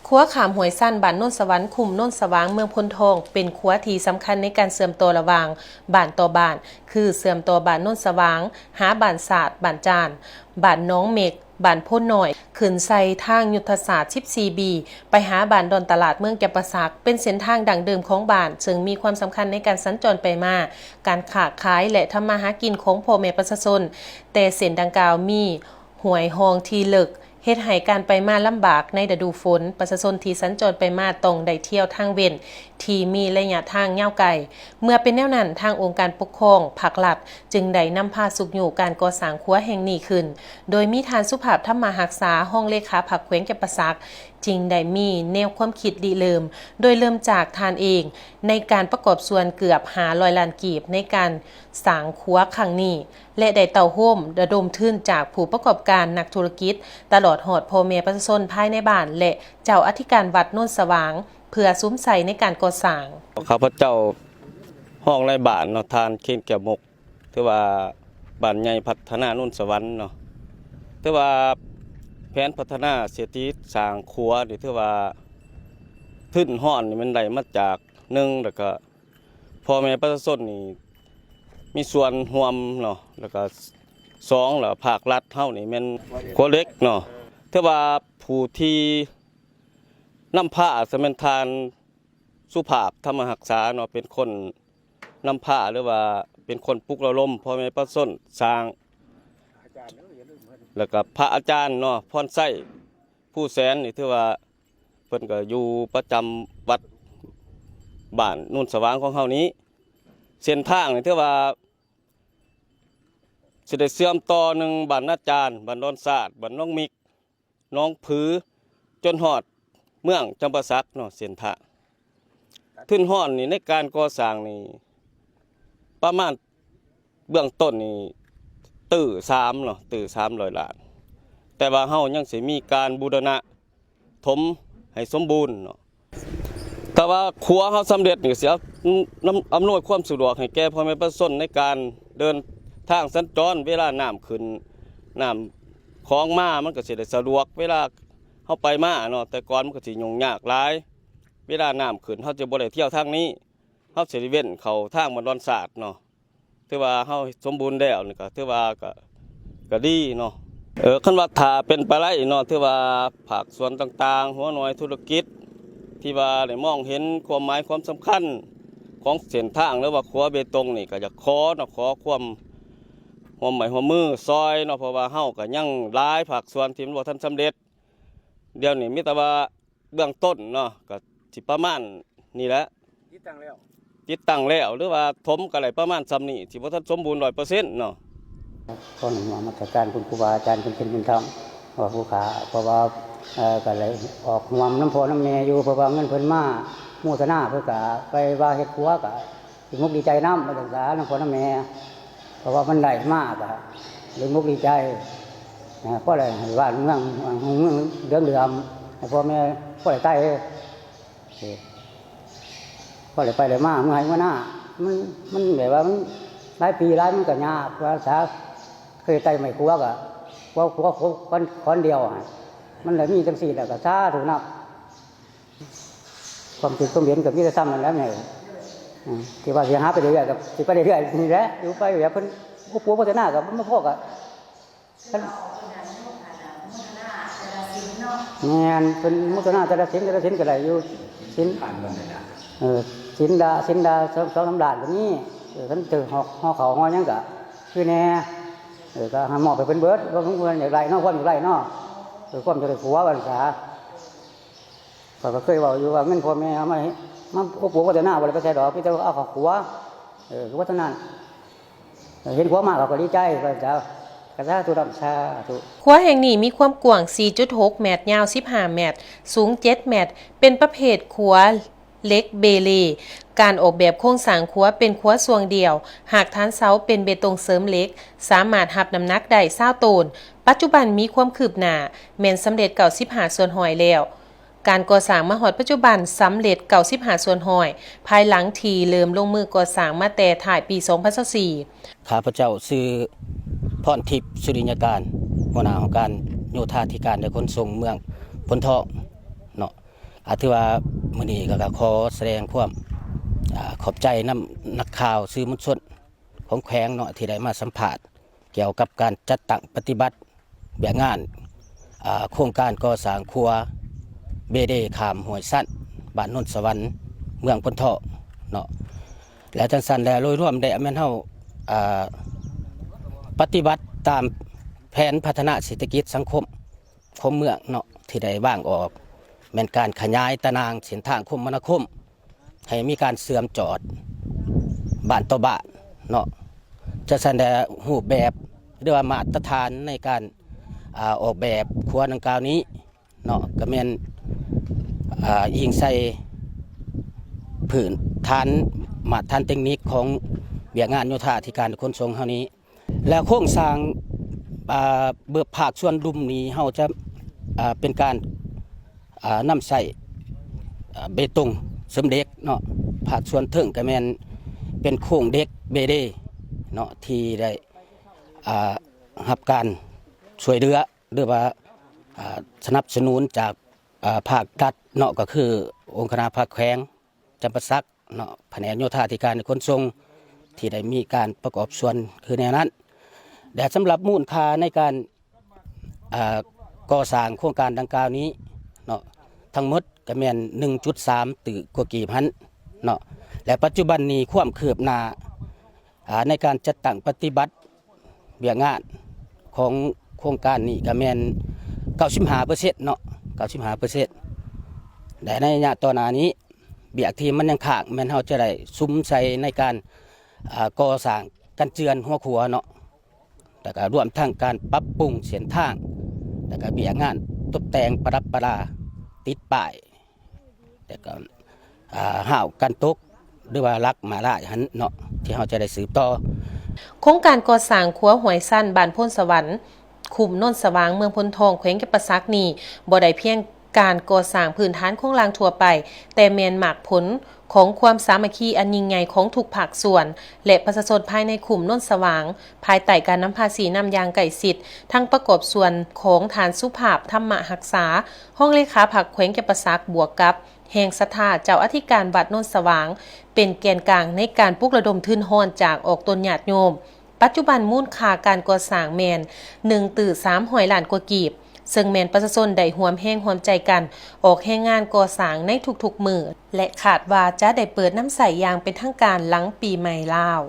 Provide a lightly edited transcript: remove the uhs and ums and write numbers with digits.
ครัวขามห้วยสั้นบ้านโนนสวรรค์คุมโนนสว่างเมืองพลทองเป็นครัวที่สำคัญในการเสื่อมตัวระหว่างบ้านต่อบ้านคือเสื่อมตัวบ้านโนนสว่างหาบ้านศาสตร์บ้านจานบ้านน้องเมกบ้านพ้นหน่อยขึ้นใส่ทางยุทธศาสตร์ 14B ไปหาบ้านดอนตลาดเมืองแก่ประสักเป็นเส้นทางดังเดิมของบ้านซึ่งมีความสำคัญในการสัญจรไปมาการค้าขายและทำมาหากินของพ่อแม่ประชาชนแต่เส้นดังกล่าวมีห้วยหองที่เลิกเฮ็ดให้การไปมาลำบากในฤดูฝนประชาชนที่สัญจรไปมาต้องได้เที่ยวทางเว้นที่มีระยะทางยาวไกลเมื่อเป็นแนวนั้นทางองค์การปกครองภาครัฐจึงได้นำพาสุขอยู่การก่อสร้างครัวแห่งนี้ขึ้นโดยมีทานสุภาพธรรมหักษาห้องเลขาผักแขวงแก่ประสักจึงได้มีแนวความคิดริเริ่มโดยเริ่มจากทานเองในการประกอบส่วนเกือบ500 ล้านกีบในการสร้างครัวครั้งนี้และได้เต่าโฮมระดมทุนจากผู้ประกอบการนักธุรกิจตลอดหอดพ่อแม่ประชาชนภายในบ้านและเจ้าอธิการวัดโนนสว่างเพื่อซุ้มใส่ในการก่อสร้างข้าพเจ้าห้องในบ้านเนาะทานเคนแก้วมกถือว่าบ้านใหญ่พัฒนาโนนสวรรค์เนาะถือว่าแผนพัฒนาเศรษฐกิจสร้างครัวนี่ถือว่าทุนฮ้อนนี่มันได้มาจาก1แล้วก็พ่อแม่ประชาชนนี่มีส่วนร่วมเนาะแล้วก็2แล้วภาครัฐเฮานี่แม่นครัวเล็กเนาะถือว่าผู้ที่นำผ้าสมันทานสุภาพธรรมหักษาเนาะเป็นคนนำผ้าหรือว่าเป็นคนปลุกระลมพ่อแม่ประชาชนสร้างแล้วก็พระอาจารย์เนาะพรไส้ผู้แสนนี่ถือว่าเพิ่นก็อยู่ประจำวัดบ้านนุ่นสว่างของเฮานี้เส้นทางนี่ถือว่าสิได้เชื่อมต่อ1บ้านอาจารย์บ้านดอนศาสตร์บ้านน้องมิกน้องผือจนฮอดเมืองจำปาสักเนาะเส้นทางทุนฮ้อนนี่ในการก่อสร้างนี่ประมาณเบื้องต้นนี่ตื้อ3เนาะตื้อ300 ล้านแต่ว่าเฮายังสิมีการบูรณะถมให้สมบูรณ์เนาะแต่ว่าครัวเฮาสำเร็จนี่สิอำนวยความสะดวกให้แก่พ่อแม่ประชาชนในการเดินทางสัญจรเวลาน้ำขึ้นน้ำคลองมามันก็สิได้สะดวกเวลาเฮาไปมาเนาะแต่ก่อนมันก็สิยุ่งยากหลายเวลาน้ำขึ้นเฮาจะบ่ได้เที่ยวทางนี้เฮาสิได้เว้นเข้าทางบ้านดอนศาสตร์เนาะถือว่าเฮาสมบูรณ์แล้วนี่ก็ถือว่าก็ดีเนาะคันว่าถ้าเป็นไปได้เนาะถือว่าภาคส่วนต่างๆหัวหน่วยธุรกิจที่ว่าได้มองเห็นความหมายความสำคัญของเส้นทางหรือว่าครัวเบตงนี่ก็อยากขอเนาะขอความร่วมไม้ร่วมมือซอยเนาะเพราะว่าเฮาก็ยังหลายภาคส่วนที่มันบ่ทันสำเร็จเดี๋ยวนี้มีแต่ว่าเบื้องต้นเนาะก็สิประมาณนี่แหละติดตั้งแล้วหรือว่าถมก็ได้ประมาณซ้ำนี้สิบ่ทันสมบูรณ์ 100% เนาะก็หนึ่งมาตรการคุณครูบาอาจารย์เป็นธรรมว่าผู้ขาเพราะว่าก็เลยออกห่วงน้ำพอน้ำเมย์อยู่เพราะว่าเงินเพิ่นมาโมทนาเพื่อกะไปว่าเฮ็ดครัวกะมุกดีใจน้ำมาศึกษาน้ำพอน้ำเมย์เพราะว่ามันได้มากอะเลยมุกดีใจก็เลยว่าเมืองเดือมพ่อแม่ก็เลยใต้ก็เลยไปเลยมาเมื่อไหร่เมื่อหน้ามันแบบว่ามันหลายปีหลายมันก็ยากภาษาเคยไต่ไม่ครัวกะครัวคนเดียวมันเลยมีจังสี่แล้วก็ซาถูกนับความคิดความเห็นกับมิตรซ้ำนั่นแล้วไงที่ว่าเสียหายไปเรื่อยๆกับที่ไปเรื่อยๆนี่แหละอยู่ไปแบบเพิ่นผู้ปัวพัฒนากับมันพ่อกับงานเป็นมุตนาแต่ละสินก็ได้อยู่สินสินดา2-3 ด่านแบบนี้ท่านเจอห่อเขาห่อยังกะคือแน่ก็หาหมอไปเป็นเบิร์ดว่าเงินอย่างไรเนาะความอย่างไรเนาะความจะได้ผัวกันษาก็เคยบอกอยู่ว่าเงินพ่อแม่มาผู้ผัวก็จะหน้าบริษัทดอกพี่จะเอาของผัวคือว่าเท่านั้นเห็นผัวมากก็ดีใจก็จะกระซ่าตุดำชาตุครัวแห่งนี้มีความกว้าง 4.6 เมตรยาว 15 เมตรสูง 7 เมตรเป็นประเภทครัวเล็กเบเลการออกแบบโครงสร้างครัวเป็นครัวทรวงเดี่ยวหากฐานเสาเป็นเบตงเสริมเหล็กสามารถรับน้ำหนักได้20 ตนปัจจุบันมีความคืบหน้าแม่นสำเร็จ95 ส่วนหอยแล้วการก่อสร้างมาฮอดปัจจุบันสำเร็จ95 ส่วนหอยภายหลังที่เริ่มลงมือก่อสร้างมาแต่ถ่ายปี 2024ข้าพเจ้าชื่อพรทิพย์สุริยการหัวหน้าของการโยธาธิการและขนส่งเมืองพลทองเนาะ ถือว่ามื้อนี้ก็ขอแสดงความขอบใจนำนักข่าวสื่อมวลชนของแขวงเนาะที่ได้มาสัมภาษณ์เกี่ยวกับการจัดตั้งปฏิบัติแบบงานโครงการก่อสร้างครัวเบเดขามห้วยสั้นบ้านโนนสวรรค์เมืองพนทองเนาะและจังสันแล้วโดยรวมได้แม่นเฮาปฏิบัติตามแผนพัฒนาเศรษฐกิจสังคมของเมืองเนาะที่ได้วางออกแม่นการขยายตารางเส้นทางคมนาคมให้มีการเสื่อมจอดบ้านต่อบ้านเนาะจะแสดงรูปแบบหรือว่ามาตรฐานในการออกแบบครัวดังกล่าวนี้เนาะก็แม่นยิงใส่ผืนฐานมาตรฐานเทคนิคของเบียงานโยธาธิการขนส่งเฮานี้แล้วโครงสร้างเบิกภาคส่วนรุมนี้เฮาจะเป็นการนำใส่เบตงเสริมเด็กเนาะภาคส่วนถึงก็แม่นเป็นโครงเด็กเบเดเนาะที่ได้รับการช่วยเหลือหรือว่าสนับสนุนจากภาครัฐเนาะก็คือองค์คณะภาคแขวงจำปาสักเนาะแผนกโยธาธิการขนส่งที่ได้มีการประกอบส่วนคือแนวนั้นแต่สำหรับมูลค่าในการก่อสร้างโครงการดังกล่าวนี้เนาะทั้งหมดก็แม่น 1.3 ตึกกว่ากี่พันเนาะและปัจจุบันนี้ความคืบหน้าในการจัดตั้งปฏิบัติเบียงานของโครงการนี้ก็แม่น 95% เนาะ 95% แต่ในระยะต่อหน้านี้เบียกที่มันยังค้างแม่นเฮาจะได้ซุ่มใส่ในการก่อสร้างกันเจือนหัวขัวเนาะแต่ก็รวมทั้งการปรับปรุงเส้นทางแต่ก็เบียกงานตกแต่งประดับประดาติดป้ายแต่ก็ห้าวกันตกหรือว่าลักมาล่าหันเนาะที่เฮาจะได้สืบต่อโครงการก่อสร้างครัวห้วยสั้นบ้านโพนสวรรค์คุมโนนสว่างเมืองพนทองแขวงจำปาสักนี้บ่ได้เพียงการก่อสร้างพื้นฐานโครงล่างทั่วไปแต่แม่นหมากผลของความสามัคคีอันยิ่งใหญ่ของทุกภาคส่วนและประชาชนภายในคุมโนนสว่างภายใต้การนำภาษีนำยางไก่สิทธิ์ทั้งประกอบส่วนของฐานสุภาพธรรมหักษาห้องเลขาผักแขวงจำปาสักบวกกับแห่งศรัทธาเจ้าอธิการวัดโนนสว่างเป็นแกนกลางในการปลุกระดมทุนฮ้อนจากออกตนญาติโยมปัจจุบันมูลค่าการก่อสร้างแมน1.3 ล้านกว่ากีบซึ่งแมนประชาชนได้ร่วมแรงร่วมใจกันออกแรงงานก่อสร้างในทุกๆมื้อและคาดว่าจะได้เปิดน้ำใสอย่างเป็นทางการหลังปีใหม่ลาว